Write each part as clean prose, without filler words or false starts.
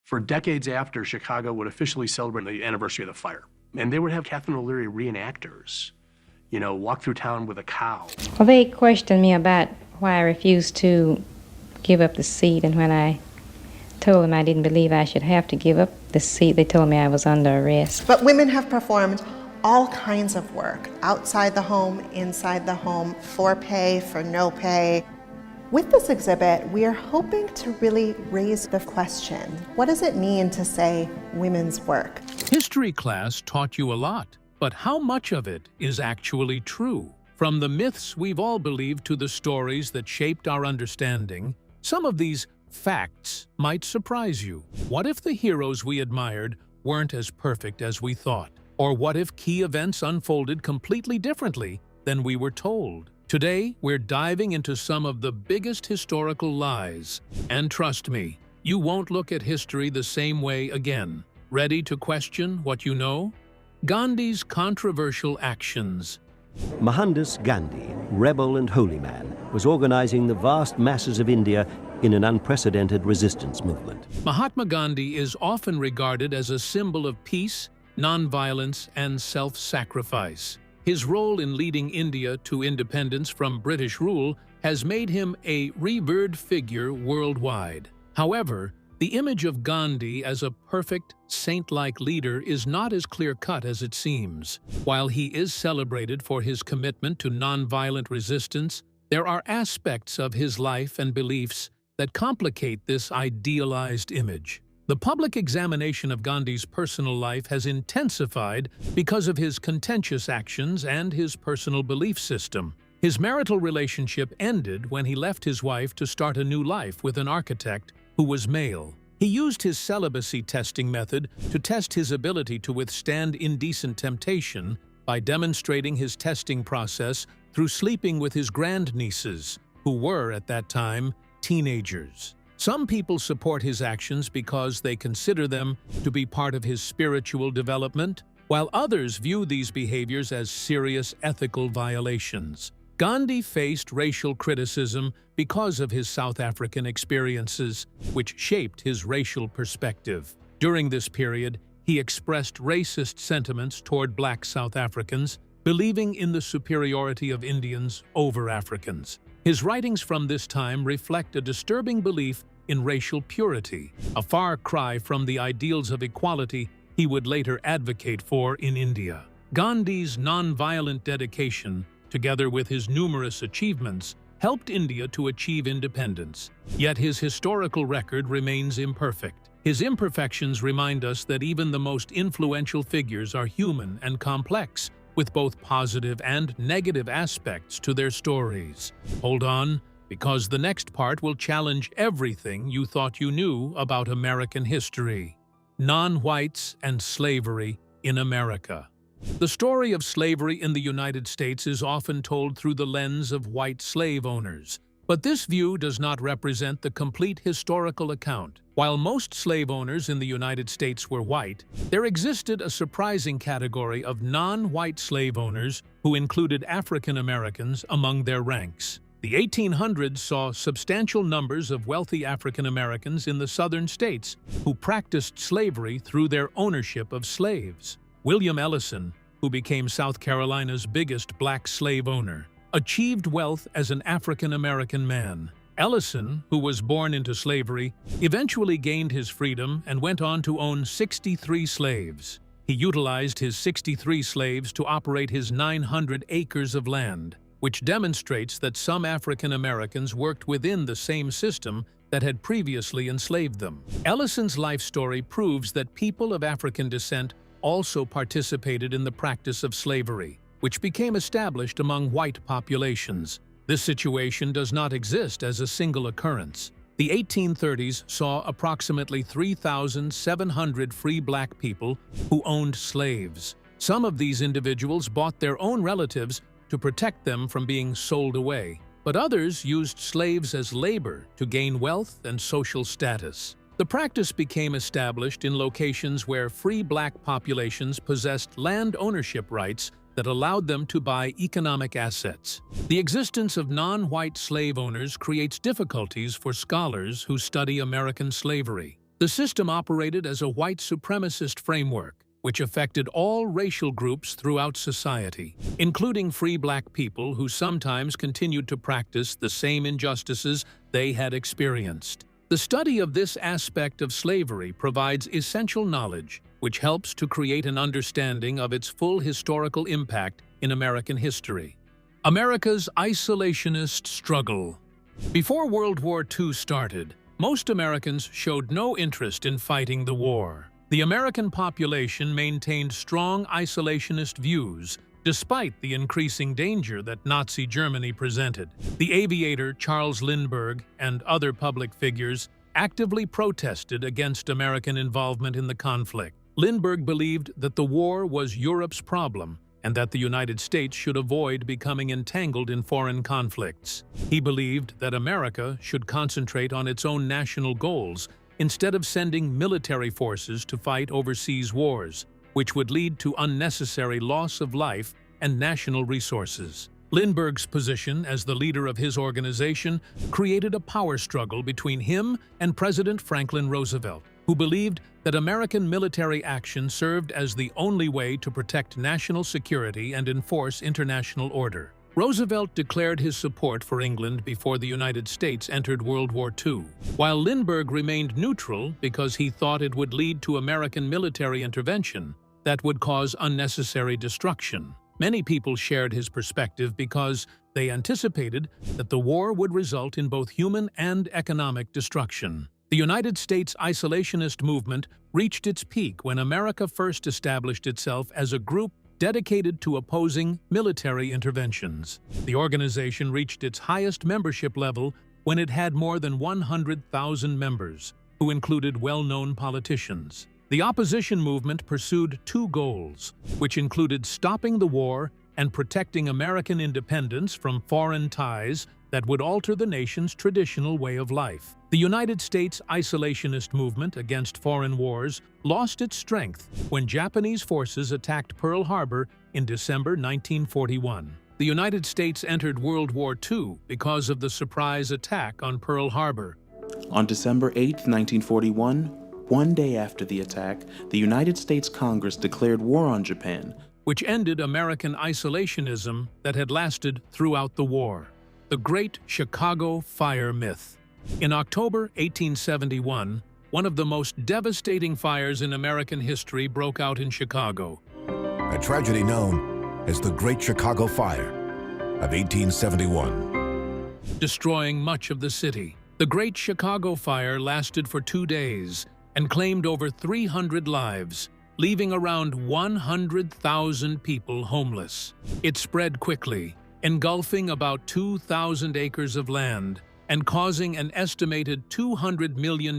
For decades after, Chicago would officially celebrate the anniversary of the fire. And they would have Catherine O'Leary reenactors, walk through town with a cow. Well, they questioned me about why I refused to give up the seat, and when I told them I didn't believe I should have to give up the seat, they told me I was under arrest. But women have performed all kinds of work, outside the home, inside the home, for pay, for no pay. With this exhibit, we are hoping to really raise the question, what does it mean to say women's work? History class taught you a lot, but how much of it is actually true? From the myths we've all believed to the stories that shaped our understanding, some of these facts might surprise you. What if the heroes we admired weren't as perfect as we thought? Or what if key events unfolded completely differently than we were told? Today, we're diving into some of the biggest historical lies. And trust me, you won't look at history the same way again. Ready to question what you know? Gandhi's controversial actions. Mohandas Gandhi, rebel and holy man, was organizing the vast masses of India in an unprecedented resistance movement. Mahatma Gandhi is often regarded as a symbol of peace, nonviolence, and self-sacrifice. His role in leading India to independence from British rule has made him a revered figure worldwide. However, the image of Gandhi as a perfect, saint-like leader is not as clear-cut as it seems. While he is celebrated for his commitment to nonviolent resistance, there are aspects of his life and beliefs that complicate this idealized image. The public examination of Gandhi's personal life has intensified because of his contentious actions and his personal belief system. His marital relationship ended when he left his wife to start a new life with an architect who was male. He used his celibacy testing method to test his ability to withstand indecent temptation by demonstrating his testing process through sleeping with his grandnieces, who were, at that time, teenagers. Some people support his actions because they consider them to be part of his spiritual development, while others view these behaviors as serious ethical violations. Gandhi faced racial criticism because of his South African experiences, which shaped his racial perspective. During this period, he expressed racist sentiments toward black South Africans, believing in the superiority of Indians over Africans. His writings from this time reflect a disturbing belief in racial purity, a far cry from the ideals of equality he would later advocate for in India. Gandhi's nonviolent dedication, together with his numerous achievements, helped India to achieve independence. Yet his historical record remains imperfect. His imperfections remind us that even the most influential figures are human and complex, with both positive and negative aspects to their stories. Hold on, because the next part will challenge everything you thought you knew about American history. Non-whites and slavery in America. The story of slavery in the United States is often told through the lens of white slave owners, but this view does not represent the complete historical account. While most slave owners in the United States were white, there existed a surprising category of non-white slave owners who included African Americans among their ranks. The 1800s saw substantial numbers of wealthy African Americans in the southern states who practiced slavery through their ownership of slaves. William Ellison, who became South Carolina's biggest black slave owner, achieved wealth as an African American man. Ellison, who was born into slavery, eventually gained his freedom and went on to own 63 slaves. He utilized his 63 slaves to operate his 900 acres of land, which demonstrates that some African Americans worked within the same system that had previously enslaved them. Ellison's life story proves that people of African descent also participated in the practice of slavery, which became established among white populations. This situation does not exist as a single occurrence. The 1830s saw approximately 3,700 free black people who owned slaves. Some of these individuals bought their own relatives to protect them from being sold away, but others used slaves as labor to gain wealth and social status. The practice became established in locations where free black populations possessed land ownership rights that allowed them to buy economic assets. The existence of non-white slave owners creates difficulties for scholars who study American slavery. The system operated as a white supremacist framework, which affected all racial groups throughout society, including free black people who sometimes continued to practice the same injustices they had experienced. The study of this aspect of slavery provides essential knowledge, which helps to create an understanding of its full historical impact in American history. America's isolationist struggle. Before World War II started, most Americans showed no interest in fighting the war. The American population maintained strong isolationist views, despite the increasing danger that Nazi Germany presented. The aviator Charles Lindbergh and other public figures actively protested against American involvement in the conflict. Lindbergh believed that the war was Europe's problem and that the United States should avoid becoming entangled in foreign conflicts. He believed that America should concentrate on its own national goals instead of sending military forces to fight overseas wars, which would lead to unnecessary loss of life and national resources. Lindbergh's position as the leader of his organization created a power struggle between him and President Franklin Roosevelt, who believed that American military action served as the only way to protect national security and enforce international order. Roosevelt declared his support for England before the United States entered World War II, while Lindbergh remained neutral because he thought it would lead to American military intervention that would cause unnecessary destruction. Many people shared his perspective because they anticipated that the war would result in both human and economic destruction. The United States isolationist movement reached its peak when America first established itself as a group dedicated to opposing military interventions. The organization reached its highest membership level when it had more than 100,000 members, who included well-known politicians. The opposition movement pursued two goals, which included stopping the war and protecting American independence from foreign ties that would alter the nation's traditional way of life. The United States isolationist movement against foreign wars lost its strength when Japanese forces attacked Pearl Harbor in December 1941. The United States entered World War II because of the surprise attack on Pearl Harbor. On December 8, 1941, one day after the attack, the United States Congress declared war on Japan, which ended American isolationism that had lasted throughout the war. The Great Chicago Fire Myth. In October 1871, one of the most devastating fires in American history broke out in Chicago. A tragedy known as the Great Chicago Fire of 1871. Destroying much of the city. The Great Chicago Fire lasted for 2 days and claimed over 300 lives, leaving around 100,000 people homeless. It spread quickly, engulfing about 2,000 acres of land and causing an estimated $200 million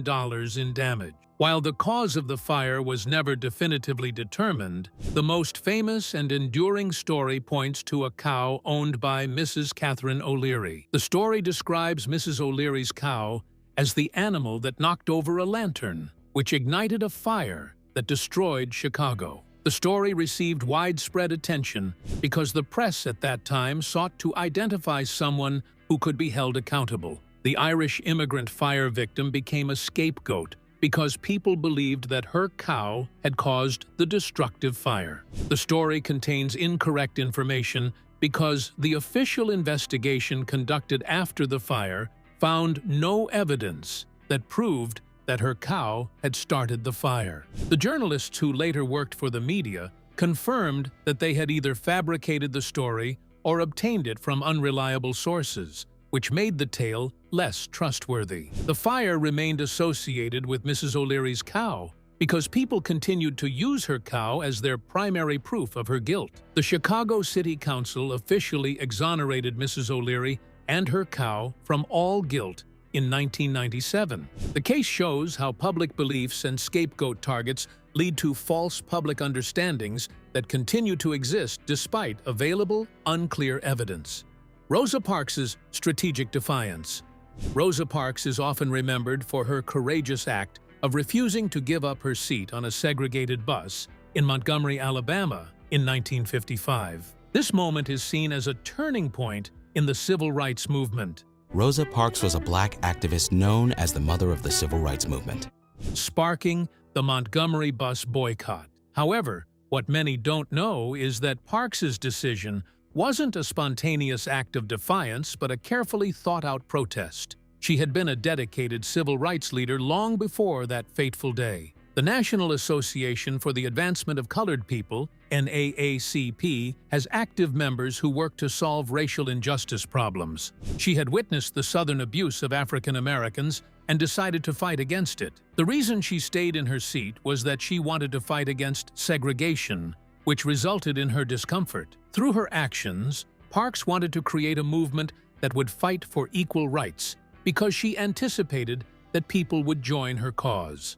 in damage. While the cause of the fire was never definitively determined, the most famous and enduring story points to a cow owned by Mrs. Catherine O'Leary. The story describes Mrs. O'Leary's cow as the animal that knocked over a lantern, which ignited a fire that destroyed Chicago. The story received widespread attention because the press at that time sought to identify someone who could be held accountable. The Irish immigrant fire victim became a scapegoat because people believed that her cow had caused the destructive fire. The story contains incorrect information because the official investigation conducted after the fire found no evidence that proved that her cow had started the fire. The journalists who later worked for the media confirmed that they had either fabricated the story or obtained it from unreliable sources, which made the tale less trustworthy. The fire remained associated with Mrs. O'Leary's cow because people continued to use her cow as their primary proof of her guilt. The Chicago City Council officially exonerated Mrs. O'Leary and her cow from all guilt in 1997. The case shows how public beliefs and scapegoat targets lead to false public understandings that continue to exist despite available, unclear evidence. Rosa Parks's strategic defiance. Rosa Parks is often remembered for her courageous act of refusing to give up her seat on a segregated bus in Montgomery, Alabama in 1955. This moment is seen as a turning point in the civil rights movement. Rosa Parks was a black activist known as the mother of the civil rights movement. sparking the Montgomery bus boycott. However, what many don't know is that Parks's decision wasn't a spontaneous act of defiance, but a carefully thought-out protest. She had been a dedicated civil rights leader long before that fateful day. The National Association for the Advancement of Colored People, NAACP, has active members who work to solve racial injustice problems. She had witnessed the Southern abuse of African Americans and decided to fight against it. The reason she stayed in her seat was that she wanted to fight against segregation, which resulted in her discomfort. Through her actions, Parks wanted to create a movement that would fight for equal rights because she anticipated that people would join her cause.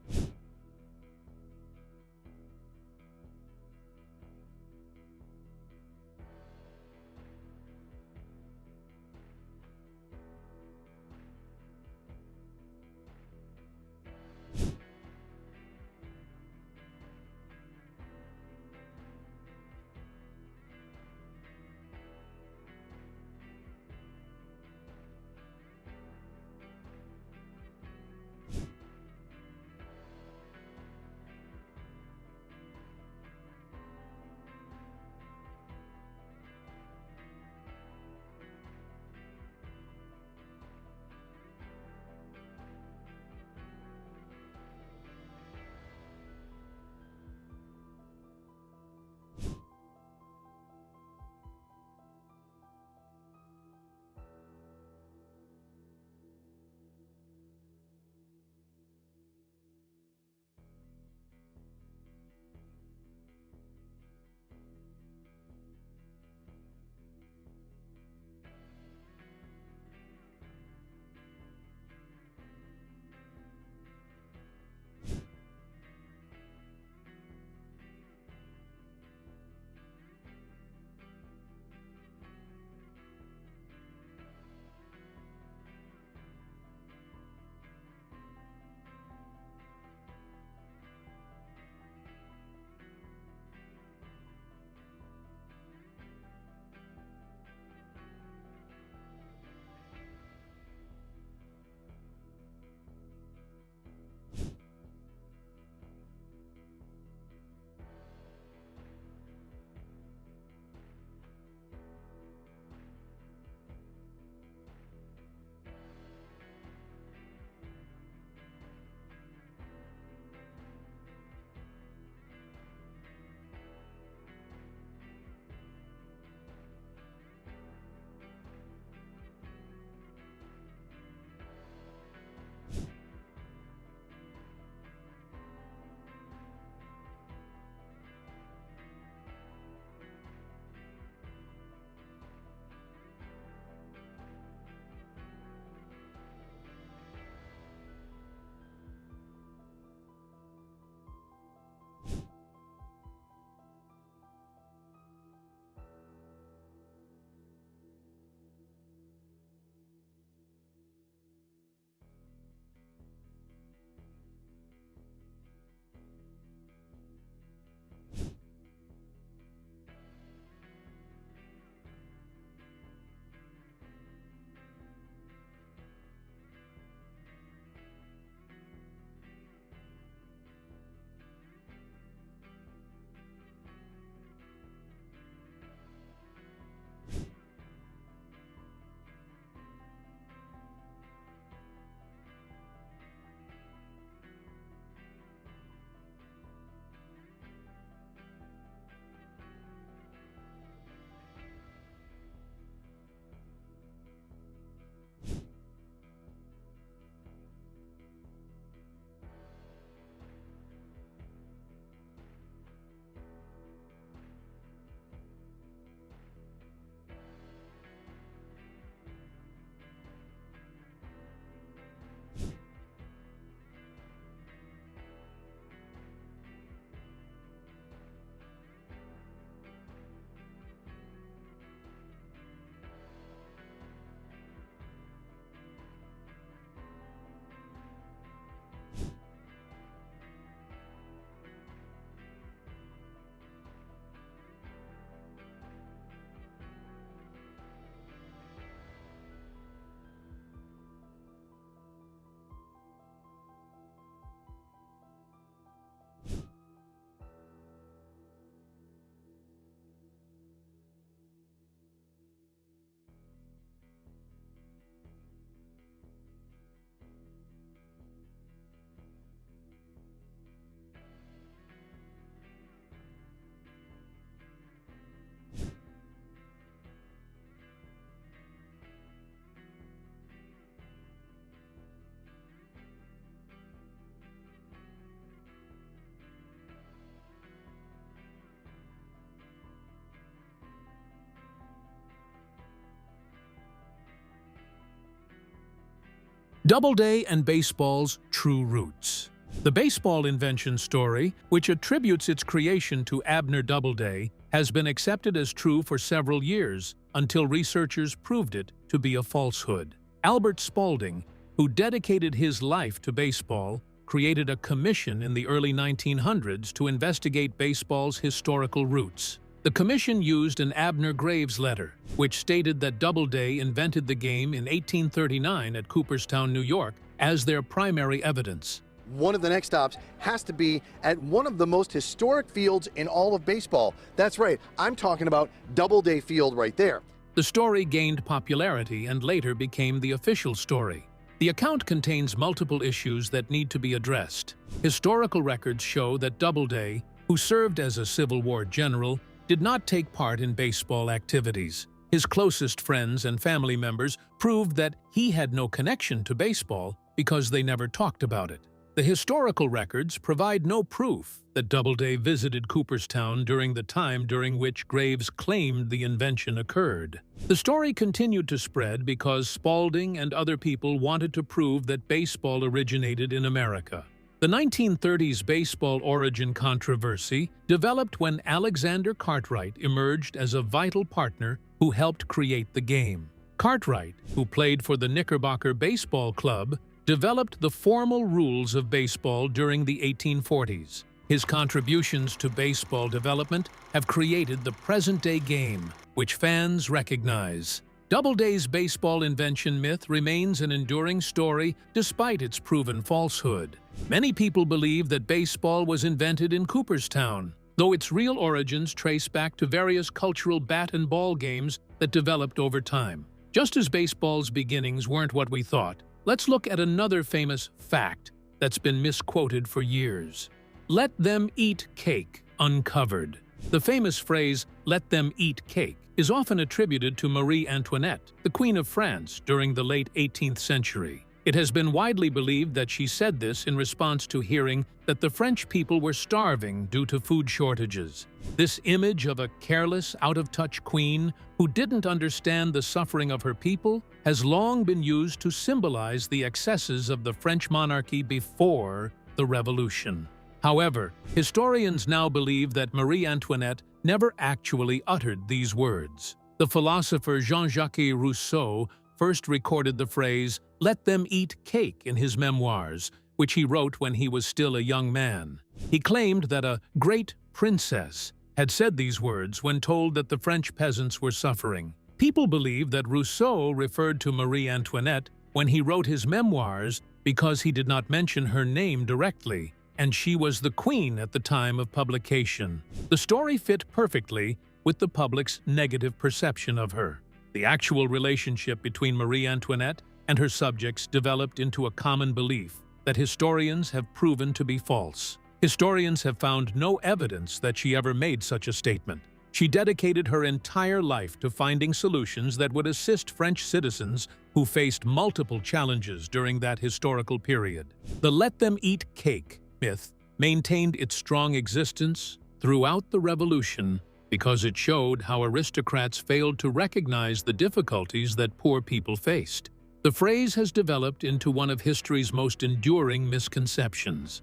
Doubleday and baseball's true roots. The baseball invention story, which attributes its creation to Abner Doubleday, has been accepted as true for several years until researchers proved it to be a falsehood. Albert Spalding, who dedicated his life to baseball, created a commission in the early 1900s to investigate baseball's historical roots. The commission used an Abner Graves letter, which stated that Doubleday invented the game in 1839 at Cooperstown, New York, as their primary evidence. One of the next stops has to be at one of the most historic fields in all of baseball. That's right, I'm talking about Doubleday Field right there. The story gained popularity and later became the official story. The account contains multiple issues that need to be addressed. Historical records show that Doubleday, who served as a Civil War general, did not take part in baseball activities. His closest friends and family members proved that he had no connection to baseball because they never talked about it. The historical records provide no proof that Doubleday visited Cooperstown during the time during which Graves claimed the invention occurred. The story continued to spread because Spalding and other people wanted to prove that baseball originated in America. The 1930s baseball origin controversy developed when Alexander Cartwright emerged as a vital partner who helped create the game. Cartwright, who played for the Knickerbocker Baseball Club, developed the formal rules of baseball during the 1840s. His contributions to baseball development have created the present-day game, which fans recognize. Doubleday's baseball invention myth remains an enduring story despite its proven falsehood. Many people believe that baseball was invented in Cooperstown, though its real origins trace back to various cultural bat and ball games that developed over time. Just as baseball's beginnings weren't what we thought, let's look at another famous fact that's been misquoted for years. Let them eat cake uncovered. The famous phrase, let them eat cake, is often attributed to Marie Antoinette, the Queen of France, during the late 18th century. It has been widely believed that she said this in response to hearing that the French people were starving due to food shortages. This image of a careless, out-of-touch queen who didn't understand the suffering of her people has long been used to symbolize the excesses of the French monarchy before the Revolution. However, historians now believe that Marie Antoinette never actually uttered these words. The philosopher Jean-Jacques Rousseau first recorded the phrase, "Let them eat cake" in his memoirs, which he wrote when he was still a young man. He claimed that a great princess had said these words when told that the French peasants were suffering. People believe that Rousseau referred to Marie Antoinette when he wrote his memoirs because he did not mention her name directly, and she was the queen at the time of publication. The story fit perfectly with the public's negative perception of her. The actual relationship between Marie Antoinette and her subjects developed into a common belief that historians have proven to be false. Historians have found no evidence that she ever made such a statement. She dedicated her entire life to finding solutions that would assist French citizens who faced multiple challenges during that historical period. The "let them eat cake" myth maintained its strong existence throughout the Revolution because it showed how aristocrats failed to recognize the difficulties that poor people faced. The phrase has developed into one of history's most enduring misconceptions: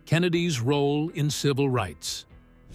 Kennedy's role in civil rights.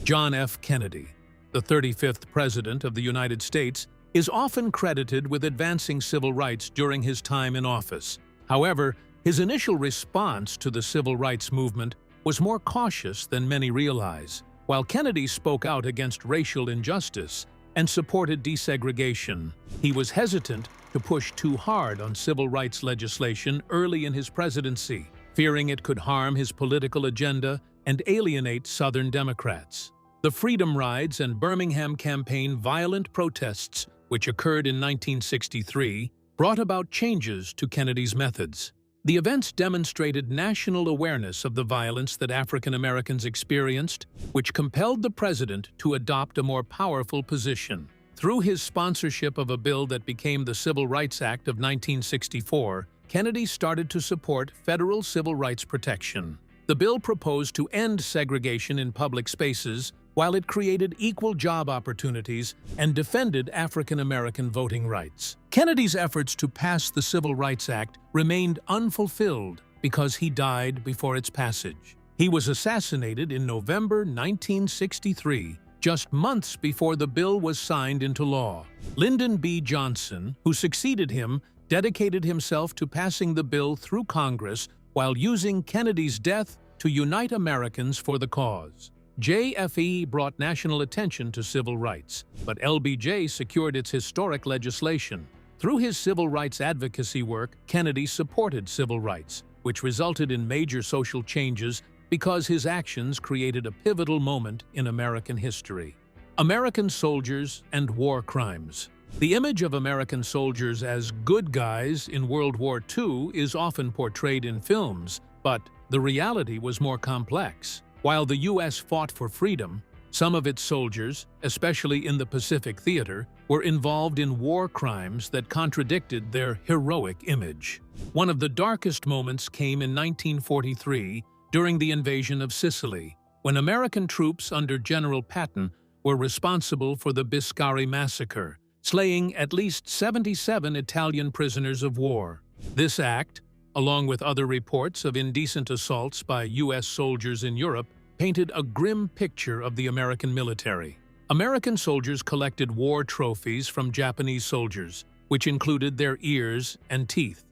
John F. Kennedy, the 35th President of the United States, is often credited with advancing civil rights during his time in office. However, his initial response to the civil rights movement was more cautious than many realize. While Kennedy spoke out against racial injustice and supported desegregation, he was hesitant to push too hard on civil rights legislation early in his presidency, fearing it could harm his political agenda and alienate Southern Democrats. The Freedom Rides and Birmingham Campaign violent protests, which occurred in 1963, brought about changes to Kennedy's methods. The events demonstrated national awareness of the violence that African Americans experienced, which compelled the president to adopt a more powerful position. Through his sponsorship of a bill that became the Civil Rights Act of 1964, Kennedy started to support federal civil rights protection. The bill proposed to end segregation in public spaces while it created equal job opportunities and defended African American voting rights. Kennedy's efforts to pass the Civil Rights Act remained unfulfilled because he died before its passage. He was assassinated in November 1963, just months before the bill was signed into law. Lyndon B. Johnson, who succeeded him, dedicated himself to passing the bill through Congress while using Kennedy's death to unite Americans for the cause. JFE brought national attention to civil rights, but LBJ secured its historic legislation. Through his civil rights advocacy work, Kennedy supported civil rights, which resulted in major social changes because his actions created a pivotal moment in American history. American soldiers and war crimes. The image of American soldiers as good guys in World War II is often portrayed in films, but the reality was more complex. While the U.S. fought for freedom, some of its soldiers, especially in the Pacific Theater, were involved in war crimes that contradicted their heroic image. One of the darkest moments came in 1943 during the invasion of Sicily, when American troops under General Patton were responsible for the Biscari massacre, slaying at least 77 Italian prisoners of war. This act, along with other reports of indecent assaults by U.S. soldiers in Europe, painted a grim picture of the American military. American soldiers collected war trophies from Japanese soldiers, which included their ears and teeth.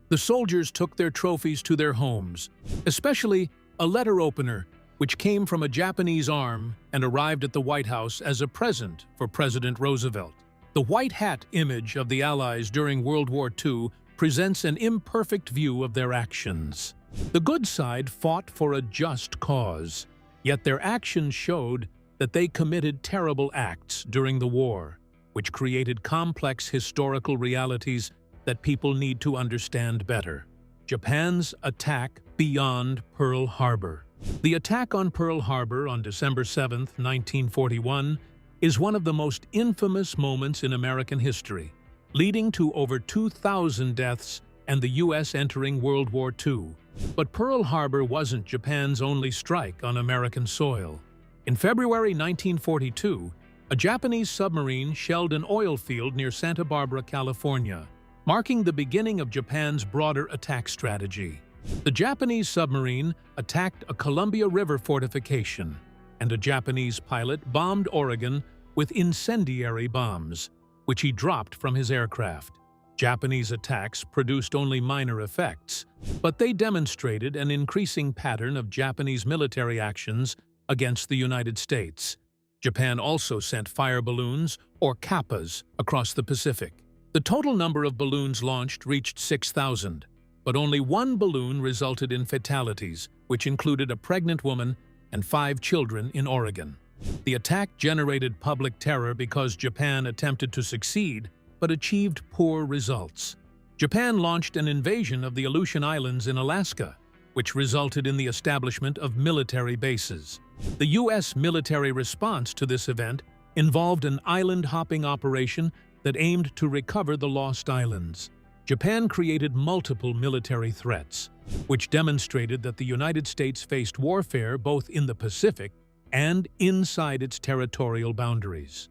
The soldiers took their trophies to their homes, especially a letter opener, which came from a Japanese arm and arrived at the White House as a present for President Roosevelt. The white hat image of the Allies during World War II presents an imperfect view of their actions. The good side fought for a just cause, yet their actions showed that they committed terrible acts during the war, which created complex historical realities that people need to understand better. Japan's attack beyond Pearl Harbor. The attack on Pearl Harbor on December 7, 1941, is one of the most infamous moments in American history, leading to over 2,000 deaths and the U.S. entering World War II. But Pearl Harbor wasn't Japan's only strike on American soil. In February 1942, a Japanese submarine shelled an oil field near Santa Barbara, California, marking the beginning of Japan's broader attack strategy. The Japanese submarine attacked a Columbia River fortification, and a Japanese pilot bombed Oregon with incendiary bombs, which he dropped from his aircraft. Japanese attacks produced only minor effects, but they demonstrated an increasing pattern of Japanese military actions against the United States. Japan also sent fire balloons, or kappas, across the Pacific. The total number of balloons launched reached 6,000, but only one balloon resulted in fatalities, which included a pregnant woman and 5 children in Oregon. The attack generated public terror because Japan attempted to succeed, but achieved poor results. Japan launched an invasion of the Aleutian Islands in Alaska, which resulted in the establishment of military bases. The U.S. military response to this event involved an island-hopping operation that aimed to recover the lost islands. Japan created multiple military threats, which demonstrated that the United States faced warfare both in the Pacific and inside its territorial boundaries.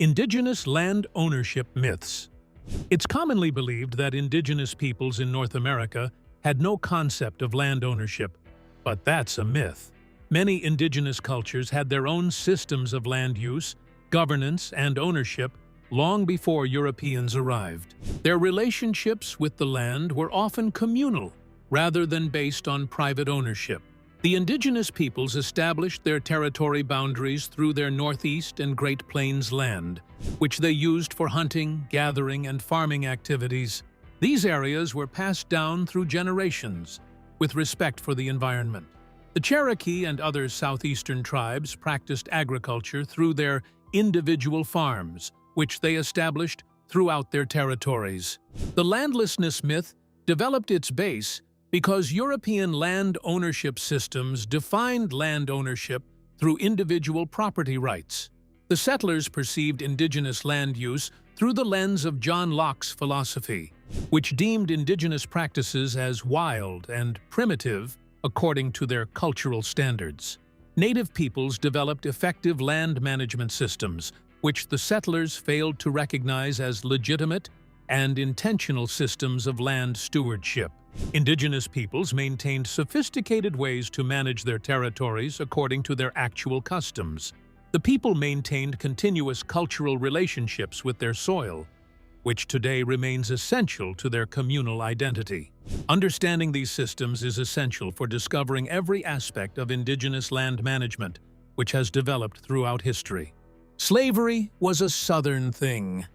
Indigenous land ownership myths. It's commonly believed that indigenous peoples in North America had no concept of land ownership, but that's a myth. Many indigenous cultures had their own systems of land use, governance, and ownership long before Europeans arrived. Their relationships with the land were often communal, rather than based on private ownership. The indigenous peoples established their territory boundaries through their Northeast and Great Plains land, which they used for hunting, gathering, and farming activities. These areas were passed down through generations, with respect for the environment. The Cherokee and other southeastern tribes practiced agriculture through their individual farms, which they established throughout their territories. The landlessness myth developed its base because European land ownership systems defined land ownership through individual property rights. The settlers perceived indigenous land use through the lens of John Locke's philosophy, which deemed indigenous practices as wild and primitive according to their cultural standards. native peoples developed effective land management systems, which the settlers failed to recognize as legitimate and intentional systems of land stewardship. Indigenous peoples maintained sophisticated ways to manage their territories according to their actual customs. The people maintained continuous cultural relationships with their soil, which today remains essential to their communal identity. Understanding these systems is essential for discovering every aspect of indigenous land management, which has developed throughout history. Slavery was a Southern thing.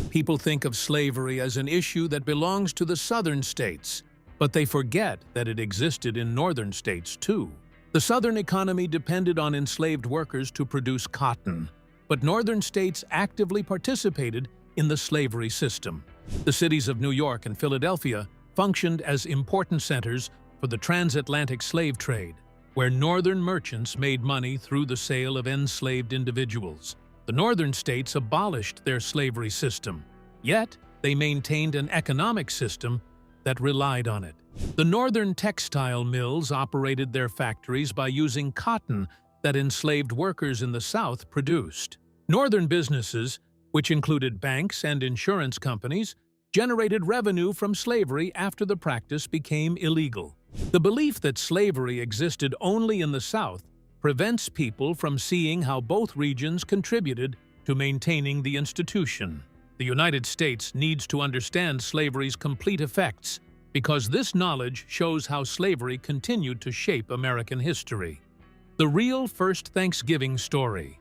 People think of slavery as an issue that belongs to the Southern states, but they forget that it existed in Northern states too. The Southern economy depended on enslaved workers to produce cotton, but Northern states actively participated in the slavery system. The cities of New York and Philadelphia functioned as important centers for the transatlantic slave trade, where Northern merchants made money through the sale of enslaved individuals. The Northern states abolished their slavery system, yet they maintained an economic system that relied on it. The Northern textile mills operated their factories by using cotton that enslaved workers in the South produced. Northern businesses, which included banks and insurance companies, generated revenue from slavery after the practice became illegal. The belief that slavery existed only in the South prevents people from seeing how both regions contributed to maintaining the institution. The United States needs to understand slavery's complete effects, because this knowledge shows how slavery continued to shape American history. The real first Thanksgiving story.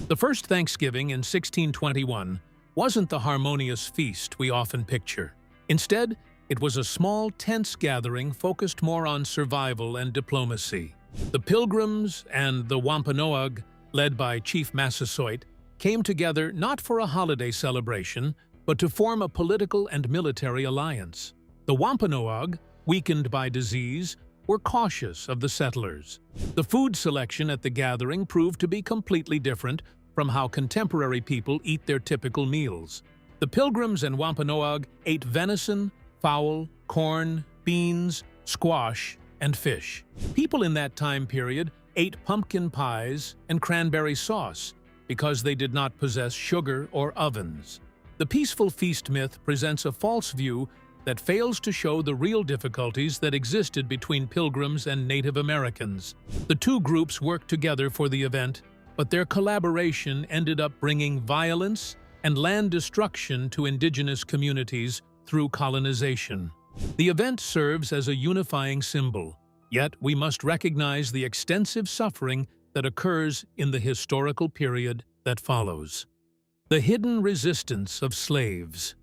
The first Thanksgiving in 1621 wasn't the harmonious feast we often picture. Instead, it was a small, tense gathering focused more on survival and diplomacy. The Pilgrims and the Wampanoag, led by Chief Massasoit, came together not for a holiday celebration, but to form a political and military alliance. The Wampanoag, weakened by disease, were cautious of the settlers. The food selection at the gathering proved to be completely different from how contemporary people eat their typical meals. The Pilgrims and Wampanoag ate venison, fowl, corn, beans, squash, and fish. People in that time period ate pumpkin pies and cranberry sauce because they did not possess sugar or ovens. The peaceful feast myth presents a false view that fails to show the real difficulties that existed between Pilgrims and Native Americans. The two groups worked together for the event, but their collaboration ended up bringing violence and land destruction to indigenous communities through colonization. The event serves as a unifying symbol, yet we must recognize the extensive suffering that occurs in the historical period that follows. The hidden resistance of slaves.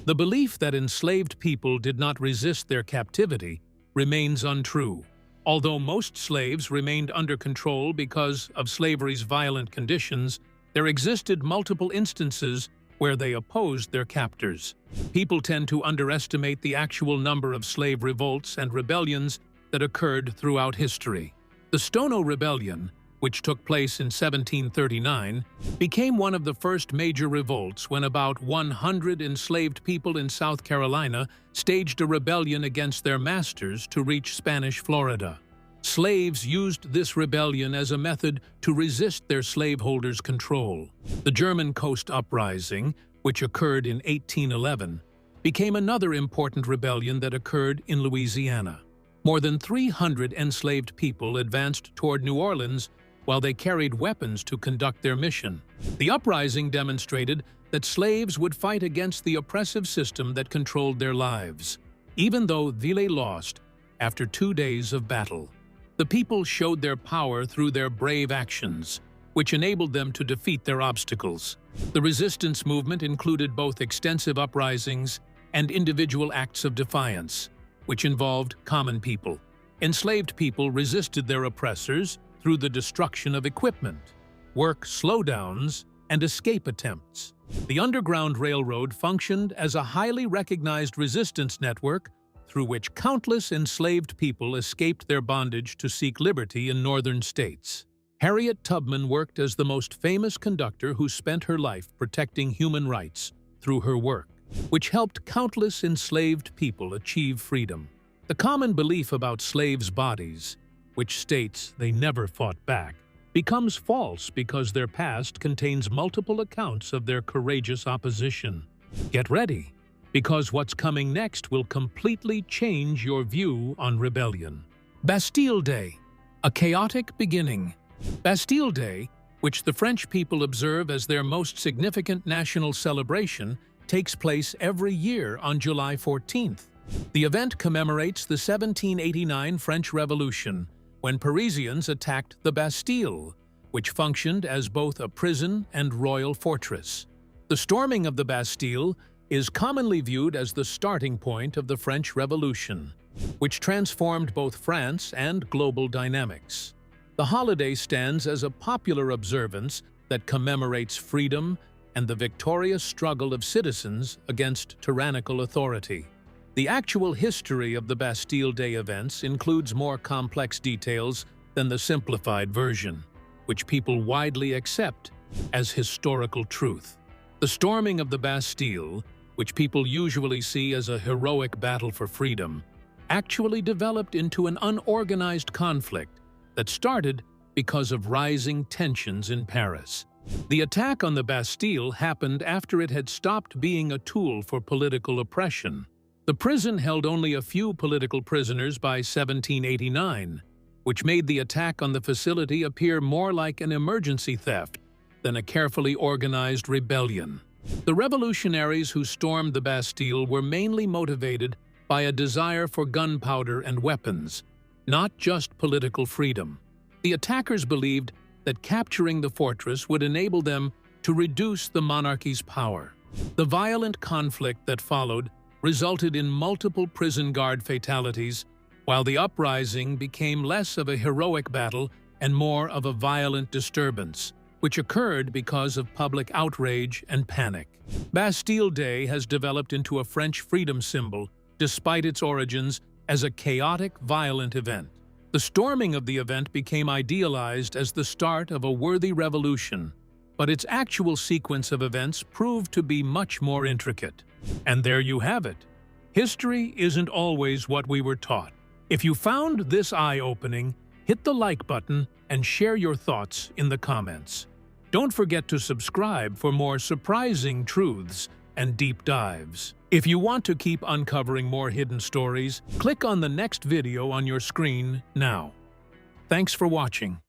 The belief that enslaved people did not resist their captivity remains untrue. Although most slaves remained under control because of slavery's violent conditions, there existed multiple instances where they opposed their captors. People tend to underestimate the actual number of slave revolts and rebellions that occurred throughout history. The Stono Rebellion, which took place in 1739, became one of the first major revolts when about 100 enslaved people in South Carolina staged a rebellion against their masters to reach Spanish Florida. Slaves used this rebellion as a method to resist their slaveholders' control. The German Coast Uprising, which occurred in 1811, became another important rebellion that occurred in Louisiana. More than 300 enslaved people advanced toward New Orleans while they carried weapons to conduct their mission. The uprising demonstrated that slaves would fight against the oppressive system that controlled their lives. Even though Ville lost after 2 days of battle, the people showed their power through their brave actions, which enabled them to defeat their obstacles. The resistance movement included both extensive uprisings and individual acts of defiance, which involved common people. Enslaved people resisted their oppressors through the destruction of equipment, work slowdowns, and escape attempts. The Underground Railroad functioned as a highly recognized resistance network through which countless enslaved people escaped their bondage to seek liberty in northern states. Harriet Tubman worked as the most famous conductor who spent her life protecting human rights through her work, which helped countless enslaved people achieve freedom. The common belief about slaves' bodies, which states they never fought back, becomes false because their past contains multiple accounts of their courageous opposition. Get ready, because what's coming next will completely change your view on rebellion. Bastille Day, a chaotic beginning. Bastille Day, which the French people observe as their most significant national celebration, takes place every year on July 14th. The event commemorates the 1789 French Revolution, when Parisians attacked the Bastille, which functioned as both a prison and royal fortress. The storming of the Bastille is commonly viewed as the starting point of the French Revolution, which transformed both France and global dynamics. The holiday stands as a popular observance that commemorates freedom and the victorious struggle of citizens against tyrannical authority. The actual history of the Bastille Day events includes more complex details than the simplified version, which people widely accept as historical truth. The storming of the Bastille, which people usually see as a heroic battle for freedom, actually developed into an unorganized conflict that started because of rising tensions in Paris. The attack on the Bastille happened after it had stopped being a tool for political oppression. The prison held only a few political prisoners by 1789, which made the attack on the facility appear more like an emergency theft than a carefully organized rebellion. The revolutionaries who stormed the Bastille were mainly motivated by a desire for gunpowder and weapons, not just political freedom. The attackers believed that capturing the fortress would enable them to reduce the monarchy's power. The violent conflict that followed resulted in multiple prison guard fatalities, while the uprising became less of a heroic battle and more of a violent disturbance, which occurred because of public outrage and panic. Bastille Day has developed into a French freedom symbol, despite its origins as a chaotic, violent event. The storming of the event became idealized as the start of a worthy revolution, but its actual sequence of events proved to be much more intricate. And there you have it. History isn't always what we were taught. If you found this eye-opening, hit the like button and share your thoughts in the comments. Don't forget to subscribe for more surprising truths and deep dives. If you want to keep uncovering more hidden stories, click on the next video on your screen now. Thanks for watching.